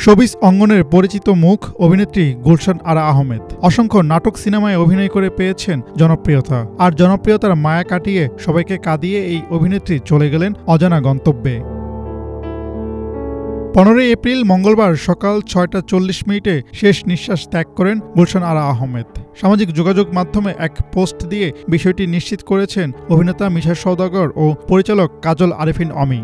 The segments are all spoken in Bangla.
শোবিজ অঙ্গনের পরিচিত মুখ অভিনেত্রী গুলশান আরা আহমেদ অসংখ্য নাটক সিনেমায় অভিনয় করে পেয়েছেন জনপ্রিয়তা। আর জনপ্রিয়তার মায়া কাটিয়ে সবাইকে কাঁদিয়ে এই অভিনেত্রী চলে গেলেন অজানা গন্তব্যে। 15 এপ্রিল মঙ্গলবার সকাল 6টা 40 শেষ নিঃশ্বাস ত্যাগ করেন গুলশান আরা আহমেদ। সামাজিক যোগাযোগ মাধ্যমে এক পোস্ট দিয়ে বিষয়টি নিশ্চিত করেছেন অভিনেতা মিশা সওদাগর ও পরিচালক কাজল আরেফিন অমি।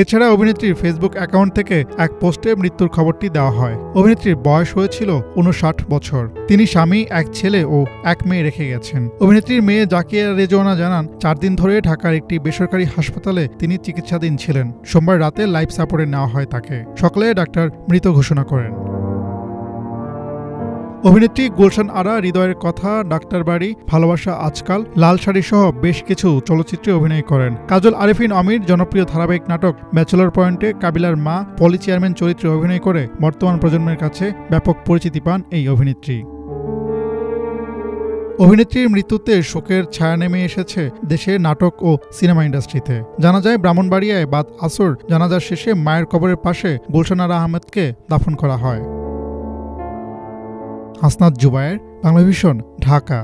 এছাড়া অভিনেত্রীর ফেসবুক অ্যাকাউন্ট থেকে এক পোস্টে মৃত্যুর খবরটি দেওয়া হয়। অভিনেত্রীর বয়স হয়েছিল 59 বছর। তিনি স্বামী, এক ছেলে ও এক মেয়ে রেখে গেছেন। অভিনেত্রীর মেয়ে জাকিয়া রেজওয়ানা জানান, 4 দিন ধরে ঢাকার একটি বেসরকারি হাসপাতালে তিনি চিকিৎসাধীন ছিলেন। সোমবার রাতে লাইফ সাপোর্টে নেওয়া হয় তাকে। সকালে ডাক্তার মৃত ঘোষণা করেন। অভিনেত্রী গুলশান আরা হৃদয়ের কথা, ডাক্তার বাড়ি, ভালোবাসা আজকাল, লাল শাড়ি সহ বেশ কিছু চলচ্চিত্রে অভিনয় করেন। কাজল আরেফিন অমির জনপ্রিয় ধারাবাহিক নাটক ব্যাচেলর পয়েন্টে কাবিলার মা পলি চেয়ারম্যান চরিত্রে অভিনয় করে বর্তমান প্রজন্মের কাছে ব্যাপক পরিচিতি পান এই অভিনেত্রী। অভিনেত্রীর মৃত্যুতে শোকের ছায়া নেমে এসেছে দেশের নাটক ও সিনেমা ইন্ডাস্ট্রিতে। জানা যায়, ব্রাহ্মণবাড়িয়ায় বাদ আসর জানাজার শেষে মায়ের কবরের পাশে গুলশান আরা আহমেদকে দাফন করা হয়। হাসনাত জুবায়ের, বাংলাভিশন, ঢাকা।